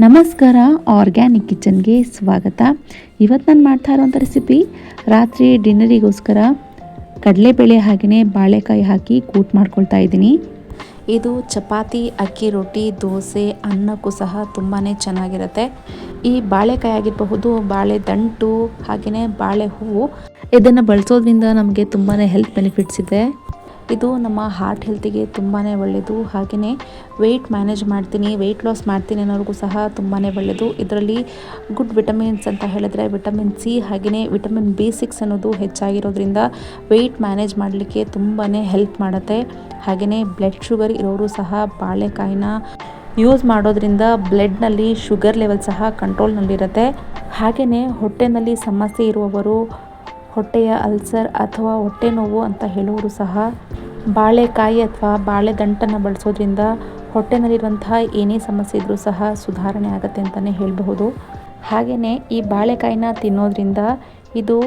ನಮಸ್ಕಾರ, ಆರ್ಗ್ಯಾನಿಕ್ ಕಿಚನ್ಗೆ ಸ್ವಾಗತ. ಇವತ್ತು ನಾನು ಮಾಡ್ತಾ ಇರೋಂಥ ರೆಸಿಪಿ ರಾತ್ರಿ ಡಿನ್ನರಿಗೋಸ್ಕರ ಕಡಲೆಬೇಳೆ ಹಾಗೆಯೇ ಬಾಳೆಕಾಯಿ ಹಾಕಿ ಕೂಟ್ ಮಾಡ್ಕೊಳ್ತಾ ಇದ್ದೀನಿ. ಇದು ಚಪಾತಿ, ಅಕ್ಕಿ ರೊಟ್ಟಿ, ದೋಸೆ, ಅನ್ನಕ್ಕೂ ಸಹ ತುಂಬಾ ಚೆನ್ನಾಗಿರುತ್ತೆ. ಈ ಬಾಳೆಕಾಯಿ ಆಗಿರಬಹುದು, ಬಾಳೆ ದಂಟು ಹಾಗೆಯೇ ಬಾಳೆ ಹೂವು ಇದನ್ನು ಬಳಸೋದ್ರಿಂದ ನಮಗೆ ತುಂಬಾ ಹೆಲ್ತ್ ಬೆನಿಫಿಟ್ಸ್ ಇದೆ. ಇದು ನಮ್ಮ ಹಾರ್ಟ್ ಹೆಲ್ತಿಗೆ ತುಂಬಾ ಒಳ್ಳೆಯದು. ಹಾಗೆಯೇ ವೆಯ್ಟ್ ಮ್ಯಾನೇಜ್ ಮಾಡ್ತೀನಿ, ವೆಯ್ಟ್ ಲಾಸ್ ಮಾಡ್ತೀನಿ ಅನ್ನೋರಿಗೂ ಸಹ ತುಂಬಾ ಒಳ್ಳೆಯದು. ಇದರಲ್ಲಿ ಗುಡ್ ವಿಟಮಿನ್ಸ್ ಅಂತ ಹೇಳಿದ್ರೆ ವಿಟಮಿನ್ ಸಿ ಹಾಗೆಯೇ ವಿಟಮಿನ್ B6 ಅನ್ನೋದು ಹೆಚ್ಚಾಗಿರೋದ್ರಿಂದ ವೆಯ್ಟ್ ಮ್ಯಾನೇಜ್ ಮಾಡಲಿಕ್ಕೆ ತುಂಬಾ ಹೆಲ್ಪ್ ಮಾಡುತ್ತೆ. ಹಾಗೆಯೇ ಬ್ಲಡ್ ಶುಗರ್ ಇರೋರು ಸಹ ಬಾಳೆಕಾಯಿನ ಯೂಸ್ ಮಾಡೋದ್ರಿಂದ ಬ್ಲಡ್ನಲ್ಲಿ ಶುಗರ್ ಲೆವೆಲ್ ಸಹ ಕಂಟ್ರೋಲ್ನಲ್ಲಿರುತ್ತೆ. ಹಾಗೆಯೇ ಹೊಟ್ಟೆನಲ್ಲಿ ಸಮಸ್ಯೆ ಇರುವವರು, ಹೊಟ್ಟೆಯ ಅಲ್ಸರ್ ಅಥವಾ ಹೊಟ್ಟೆ ನೋವು ಅಂತ ಹೇಳೋರು ಸಹ ಬಾಳೆಕಾಯಿ ಅಥವಾ ಬಾಳೆ ದಂಟನ್ನು ಬಳಸೋದ್ರಿಂದ ಹೊಟ್ಟೆನಲ್ಲಿರುವಂತಹ ಏನೇ ಸಮಸ್ಯೆ ಇದ್ದರೂ ಸಹ ಸುಧಾರಣೆ ಆಗುತ್ತೆ ಅಂತಲೇ ಹೇಳಬಹುದು. ಹಾಗೆಯೇ ಈ ಬಾಳೆಕಾಯಿನ ತಿನ್ನೋದ್ರಿಂದ ಇದು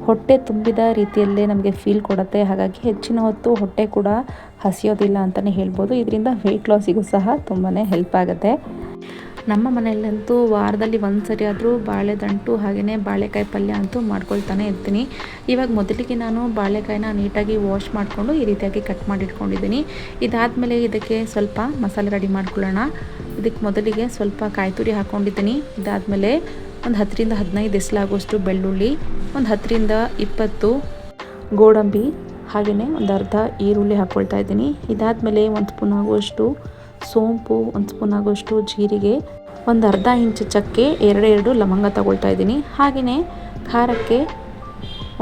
ಹೊಟ್ಟೆ ತುಂಬಿದ ರೀತಿಯಲ್ಲೇ ನಮಗೆ ಫೀಲ್ ಕೊಡುತ್ತೆ. ಹಾಗಾಗಿ ಹೆಚ್ಚಿನ ಹೊತ್ತು ಹೊಟ್ಟೆ ಕೂಡ ಹಸಿಯೋದಿಲ್ಲ ಅಂತಲೇ ಹೇಳ್ಬೋದು. ಇದರಿಂದ ವೆಯ್ಟ್ ಲಾಸಿಗೂ ಸಹ ತುಂಬಾ ಹೆಲ್ಪ್ ಆಗುತ್ತೆ. ನಮ್ಮ ಮನೆಯಲ್ಲಂತೂ ವಾರದಲ್ಲಿ ಒಂದು ಸರಿ ಆದರೂ ಬಾಳೆದಂಟು ಹಾಗೆಯೇ ಬಾಳೆಕಾಯಿ ಪಲ್ಯ ಅಂತೂ ಮಾಡ್ಕೊಳ್ತಾನೆ ಇರ್ತೀನಿ. ಇವಾಗ ಮೊದಲಿಗೆ ನಾನು ಬಾಳೆಕಾಯಿನ ನೀಟಾಗಿ ವಾಶ್ ಮಾಡಿಕೊಂಡು ಈ ರೀತಿಯಾಗಿ ಕಟ್ ಮಾಡಿ ಇಟ್ಕೊಂಡಿದ್ದೀನಿ. ಇದಾದಮೇಲೆ ಇದಕ್ಕೆ ಸ್ವಲ್ಪ ಮಸಾಲೆ ರೆಡಿ ಮಾಡ್ಕೊಳ್ಳೋಣ. ಇದಕ್ಕೆ ಮೊದಲಿಗೆ ಸ್ವಲ್ಪ ಕಾಯಿ ತುರಿ ಹಾಕ್ಕೊಂಡಿದ್ದೀನಿ. ಇದಾದಮೇಲೆ ಒಂದು 10ರಿಂದ 15 ಎಸಲಾಗುವಷ್ಟು ಬೆಳ್ಳುಳ್ಳಿ, ಒಂದು 10ರಿಂದ 20 ಗೋಡಂಬಿ ಹಾಗೆಯೇ ಒಂದು ಅರ್ಧ ಈರುಳ್ಳಿ ಹಾಕ್ಕೊಳ್ತಾ ಇದ್ದೀನಿ. ಇದಾದಮೇಲೆ 1 ಸ್ಪೂನ್ ಆಗುವಷ್ಟು ಸೋಂಪು, 1 ಸ್ಪೂನ್ ಆಗುವಷ್ಟು ಜೀರಿಗೆ, ಒಂದು ಅರ್ಧ ಇಂಚು ಚಕ್ಕೆ, 2 ಲವಂಗ ತಗೊಳ್ತಾ ಇದ್ದೀನಿ. ಹಾಗೆಯೇ ಖಾರಕ್ಕೆ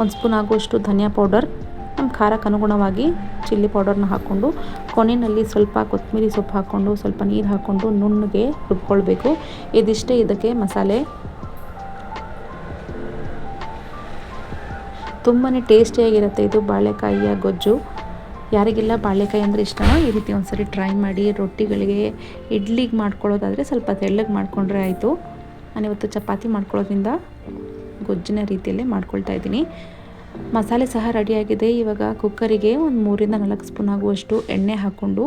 1 ಸ್ಪೂನ್ ಆಗುವಷ್ಟು ಧನಿಯಾ ಪೌಡರ್, ನಮ್ಮ ಖಾರಕ್ಕೆ ಅನುಗುಣವಾಗಿ ಚಿಲ್ಲಿ ಪೌಡರ್ನ ಹಾಕ್ಕೊಂಡು ಕೊನೆಯಲ್ಲಿ ಸ್ವಲ್ಪ ಕೊತ್ತಂಬರಿ ಸೊಪ್ಪು ಹಾಕ್ಕೊಂಡು ಸ್ವಲ್ಪ ನೀರು ಹಾಕ್ಕೊಂಡು ನುಣ್ಣಗೆ ರುಬ್ಕೊಳ್ಬೇಕು. ಇದಿಷ್ಟೇ ಇದಕ್ಕೆ ಮಸಾಲೆ. ತುಂಬಾ ಟೇಸ್ಟಿಯಾಗಿರುತ್ತೆ ಇದು ಬಾಳೆಕಾಯಿಯ ಗೊಜ್ಜು. ಯಾರಿಗೆಲ್ಲ ಬಾಳೆಕಾಯಿ ಅಂದರೆ ಇಷ್ಟನೋ ಈ ರೀತಿ ಒಂದ್ಸರಿ ಟ್ರೈ ಮಾಡಿ. ರೊಟ್ಟಿಗಳಿಗೆ, ಇಡ್ಲಿಗೆ ಮಾಡ್ಕೊಳ್ಳೋದಾದರೆ ಸ್ವಲ್ಪ ತೆಳ್ಳಗೆ ಮಾಡಿಕೊಂಡ್ರೆ ಆಯಿತು. ನಾನಿವತ್ತು ಚಪಾತಿ ಮಾಡ್ಕೊಳ್ಳೋದ್ರಿಂದ ಗೊಜ್ಜಿನ ರೀತಿಯಲ್ಲೇ ಮಾಡ್ಕೊಳ್ತಾ ಇದ್ದೀನಿ. ಮಸಾಲೆ ಸಹ ರೆಡಿಯಾಗಿದೆ. ಇವಾಗ ಕುಕ್ಕರಿಗೆ ಒಂದು 3ರಿಂದ 4 ಸ್ಪೂನ್ ಆಗುವಷ್ಟು ಎಣ್ಣೆ ಹಾಕ್ಕೊಂಡು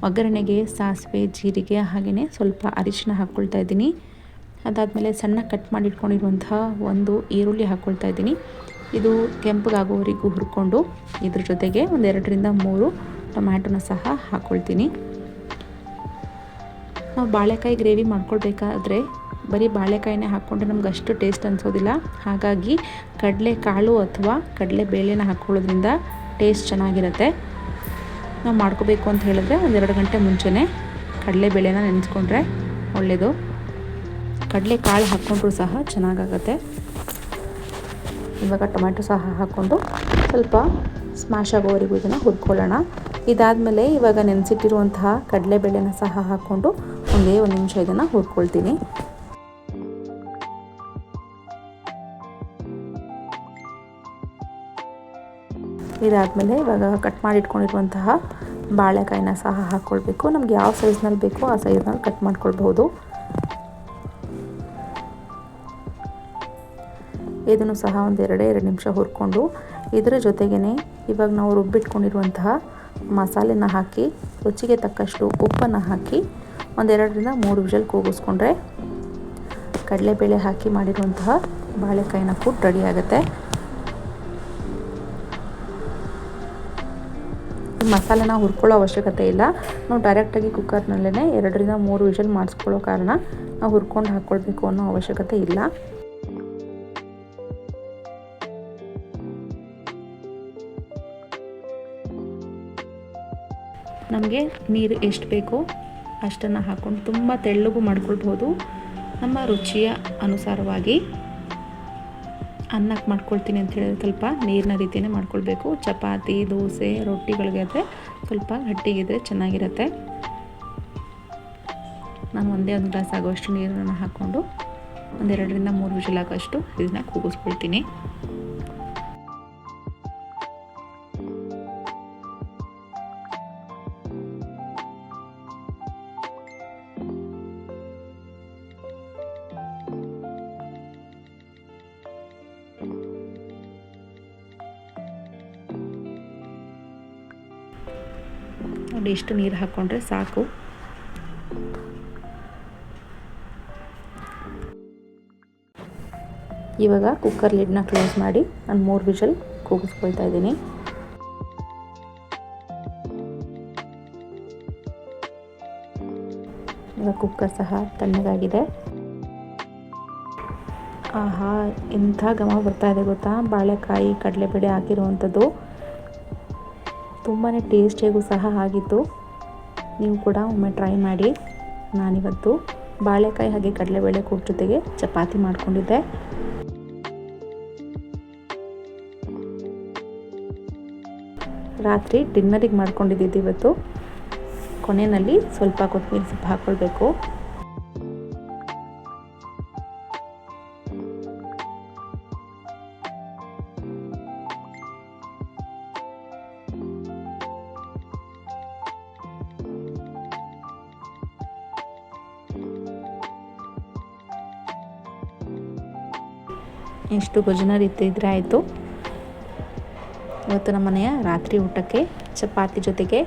ಒಗ್ಗರಣೆಗೆ ಸಾಸಿವೆ, ಜೀರಿಗೆ ಹಾಗೆಯೇ ಸ್ವಲ್ಪ ಅರಿಶಿನ ಹಾಕ್ಕೊಳ್ತಾ ಇದ್ದೀನಿ. ಅದಾದಮೇಲೆ ಸಣ್ಣ ಕಟ್ ಮಾಡಿ ಇಟ್ಕೊಂಡಿರುವಂತಹ ಒಂದು ಈರುಳ್ಳಿ ಹಾಕ್ಕೊಳ್ತಾ ಇದ್ದೀನಿ. ಇದು ಕೆಂಪಗಾಗೋವರೆಗೂ ಹುರ್ಕೊಂಡು ಇದ್ರ ಜೊತೆಗೆ ಒಂದು 2ರಿಂದ 3 ಟೊಮ್ಯಾಟೊನ ಸಹ ಹಾಕ್ಕೊಳ್ತೀನಿ. ನಾವು ಬಾಳೆಕಾಯಿ ಗ್ರೇವಿ ಮಾಡ್ಕೊಳ್ಬೇಕಾದ್ರೆ ಬರೀ ಬಾಳೆಕಾಯಿನೇ ಹಾಕ್ಕೊಂಡ್ರೆ ನಮ್ಗೆ ಅಷ್ಟು ಟೇಸ್ಟ್ ಅನಿಸೋದಿಲ್ಲ. ಹಾಗಾಗಿ ಕಡಲೆ ಕಾಳು ಅಥವಾ ಕಡಲೆ ಬೇಳೆನ ಹಾಕ್ಕೊಳ್ಳೋದ್ರಿಂದ ಟೇಸ್ಟ್ ಚೆನ್ನಾಗಿರುತ್ತೆ. ನಾವು ಮಾಡ್ಕೋಬೇಕು ಅಂತ ಹೇಳಿದ್ರೆ ಒಂದು 2 ಗಂಟೆ ಮುಂಚೆನೇ ಕಡಲೆಬೇಳೆನ ನೆನೆಸ್ಕೊಂಡ್ರೆ ಒಳ್ಳೆಯದು. ಕಡಲೆ ಕಾಳು ಹಾಕ್ಕೊಂಡ್ರೂ ಸಹ ಚೆನ್ನಾಗಾಗುತ್ತೆ. ಇವಾಗ ಟೊಮ್ಯಾಟೊ ಸಹ ಹಾಕ್ಕೊಂಡು ಸ್ವಲ್ಪ ಸ್ಮ್ಯಾಶ್ ಆಗೋವರೆಗೂ ಇದನ್ನು ಹುರ್ಕೊಳ್ಳೋಣ. ಇದಾದಮೇಲೆ ಇವಾಗ ನೆನೆಸಿಟ್ಟಿರುವಂತಹ ಕಡಲೆಬೇಳೆನ ಸಹ ಹಾಕ್ಕೊಂಡು ಒಂದೇ 1 ನಿಮಿಷ ಇದನ್ನು ಹುರ್ಕೊಳ್ತೀನಿ. ಇದಾದಮೇಲೆ ಇವಾಗ ಕಟ್ ಮಾಡಿ ಇಟ್ಕೊಂಡಿರುವಂತಹ ಬಾಳೆಕಾಯಿನ ಸಹ ಹಾಕ್ಕೊಳ್ಬೇಕು. ನಮ್ಗೆ ಯಾವ ಸೈಜ್ನಲ್ಲಿ ಬೇಕೋ ಆ ಸೈಜ್ನಲ್ಲಿ ಕಟ್ ಮಾಡ್ಕೊಳ್ಬಹುದು. ಇದನ್ನು ಸಹ ಒಂದು 2 ನಿಮಿಷ ಹುರ್ಕೊಂಡು ಇದರ ಜೊತೆಗೇ ಇವಾಗ ನಾವು ರುಬ್ಬಿಟ್ಕೊಂಡಿರುವಂತಹ ಮಸಾಲೆನ ಹಾಕಿ ರುಚಿಗೆ ತಕ್ಕಷ್ಟು ಉಪ್ಪನ್ನು ಹಾಕಿ ಒಂದು 2ರಿಂದ 3 ವಿಷಲ್ ಕೂಗಿಸ್ಕೊಂಡ್ರೆ ಕಡಲೆಬೇಳೆ ಹಾಕಿ ಮಾಡಿರುವಂತಹ ಬಾಳೆಕಾಯಿನ ಕೂಟ್ ರೆಡಿ ಆಗುತ್ತೆ. ಈ ಮಸಾಲೆನ ಹುರ್ಕೊಳ್ಳೋ ಅವಶ್ಯಕತೆ ಇಲ್ಲ. ನಾವು ಡೈರೆಕ್ಟಾಗಿ ಕುಕ್ಕರ್ನಲ್ಲೇ 2ರಿಂದ 3 ವಿಷಲ್ ಮಾಡಿಸ್ಕೊಳ್ಳೋ ಕಾರಣ ನಾವು ಹುರ್ಕೊಂಡು ಹಾಕ್ಕೊಳ್ಬೇಕು ಅನ್ನೋ ಅವಶ್ಯಕತೆ ಇಲ್ಲ. ನಮಗೆ ನೀರು ಎಷ್ಟು ಬೇಕೋ ಅಷ್ಟನ್ನು ಹಾಕ್ಕೊಂಡು ತುಂಬ ತೆಳ್ಳಗೂ ಮಾಡ್ಕೊಳ್ಬೋದು. ನಮ್ಮ ರುಚಿಯ ಅನುಸಾರವಾಗಿ ಅನ್ನಕ್ಕೆ ಮಾಡ್ಕೊಳ್ತೀನಿ ಅಂತ ಹೇಳಿದ್ರೆ ಸ್ವಲ್ಪ ನೀರಿನ ರೀತಿಯೇ ಮಾಡ್ಕೊಳ್ಬೇಕು. ಚಪಾತಿ, ದೋಸೆ, ರೊಟ್ಟಿಗಳಿಗೆ ಆದರೆ ಸ್ವಲ್ಪ ಗಟ್ಟಿಗಿದ್ರೆ ಚೆನ್ನಾಗಿರುತ್ತೆ. ನಾನು ಒಂದೇ 1 ಗ್ಲಾಸ್ ಆಗುವಷ್ಟು ನೀರನ್ನು ಹಾಕ್ಕೊಂಡು ಒಂದು 2ರಿಂದ 3 ವಿಷಲ್ ಆಗೋಷ್ಟು ಇದನ್ನು ಕೂಗಿಸ್ಕೊಳ್ತೀನಿ. ನೋಡಿ, ಇಷ್ಟು ನೀರು ಹಾಕ್ಕೊಂಡ್ರೆ ಸಾಕು. ಇವಾಗ ಕುಕ್ಕರ್ ಲಿಡ್ನ ಕ್ಲೋಸ್ ಮಾಡಿ ನಾನು 3 ವಿಷಲ್ ಕೂಗಿಸ್ಕೊಳ್ತಾ ಇದ್ದೀನಿ. ಇವಾಗ ಕುಕ್ಕರ್ ಸಹ ತಣ್ಣಗಾಗಿದೆ. ಆಹಾ, ಎಂಥ ಘಮ ಬರ್ತಾ ಇದೆ ಗೊತ್ತಾ. ಬಾಳೆಕಾಯಿ ಕಡಲೆಬೇಳೆ ಹಾಕಿರುವಂಥದ್ದು ತುಂಬಾ ಟೇಸ್ಟಿಯಾಗೂ ಸಹ ಆಗಿತ್ತು. ನೀವು ಕೂಡ ಒಮ್ಮೆ ಟ್ರೈ ಮಾಡಿ. ನಾನಿವತ್ತು ಬಾಳೆಕಾಯಿ ಹಾಗೆ ಕಡಲೆಬೇಳೆ ಕೂಟ್ ಜೊತೆಗೆ ಚಪಾತಿ ಮಾಡ್ಕೊಂಡಿದ್ದೆ. ರಾತ್ರಿ ಡಿನ್ನರಿಗೆ ಮಾಡ್ಕೊಂಡಿದ್ದು ಇವತ್ತು. ಕೊನೆಯಲ್ಲಿ ಸ್ವಲ್ಪ ಕೊತ್ತಂಬರಿ ಸೊಪ್ಪು ಹಾಕ್ಕೊಳ್ಬೇಕು. ಎಷ್ಟು ಭೋಜನ ರೀತಿ ಇದ್ರೆ ಆಯಿತು. ಇವತ್ತು ನಮ್ಮ ಮನೆಯ ರಾತ್ರಿ ಊಟಕ್ಕೆ ಚಪಾತಿ ಜೊತೆಗೆ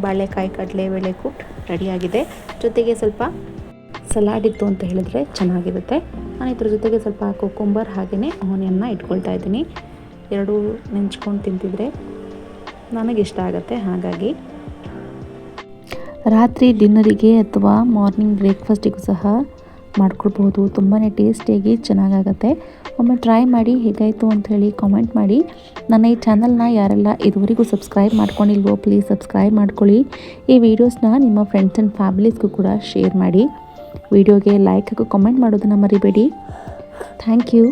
ಬಾಳೆಕಾಯಿ ಕಡಲೆಬೇಳೆ ಕೂಟ್ ರೆಡಿಯಾಗಿದೆ. ಜೊತೆಗೆ ಸ್ವಲ್ಪ ಸಲಾಡ್ ಇತ್ತು ಅಂತ ಹೇಳಿದ್ರೆ ಚೆನ್ನಾಗಿರುತ್ತೆ. ನಾನು ಇದ್ರ ಜೊತೆಗೆ ಸ್ವಲ್ಪ ಕುಕುಂಬರ್ ಹಾಗೆಯೇ ಆನಿಯನ್ನ ಇಟ್ಕೊಳ್ತಾ ಇದ್ದೀನಿ. ಎರಡೂ ನೆಂಚ್ಕೊಂಡು ತಿಂತಿದ್ರೆ ನನಗಿಷ್ಟ ಆಗುತ್ತೆ. ಹಾಗಾಗಿ ರಾತ್ರಿ ಡಿನ್ನರಿಗೆ ಅಥವಾ ಮಾರ್ನಿಂಗ್ ಬ್ರೇಕ್ಫಾಸ್ಟಿಗೂ ಸಹ ಮಾಡ್ಕೊಳ್ಬಹುದು. ತುಂಬಾ ಟೇಸ್ಟಿಯಾಗಿ ಚೆನ್ನಾಗಾಗತ್ತೆ. ಒಮ್ಮೆ ಟ್ರೈ ಮಾಡಿ ಹೇಗಾಯಿತು ಅಂಥೇಳಿ ಕಾಮೆಂಟ್ ಮಾಡಿ. ನನ್ನ ಈ ಚಾನಲ್ನ ಯಾರೆಲ್ಲ ಇದುವರೆಗೂ ಸಬ್ಸ್ಕ್ರೈಬ್ ಮಾಡ್ಕೊಂಡಿಲ್ವೋ ಪ್ಲೀಸ್ ಸಬ್ಸ್ಕ್ರೈಬ್ ಮಾಡ್ಕೊಳ್ಳಿ. ಈ ವಿಡಿಯೋಸ್ನ ನಿಮ್ಮ ಫ್ರೆಂಡ್ಸ್ ಆ್ಯಂಡ್ ಫ್ಯಾಮಿಲೀಸ್ಗೂ ಕೂಡ ಶೇರ್ ಮಾಡಿ. ವಿಡಿಯೋಗೆ ಲೈಕ್ ಹಾಗೂ ಕಾಮೆಂಟ್ ಮಾಡೋದನ್ನು ಮರಿಬೇಡಿ. Thank you.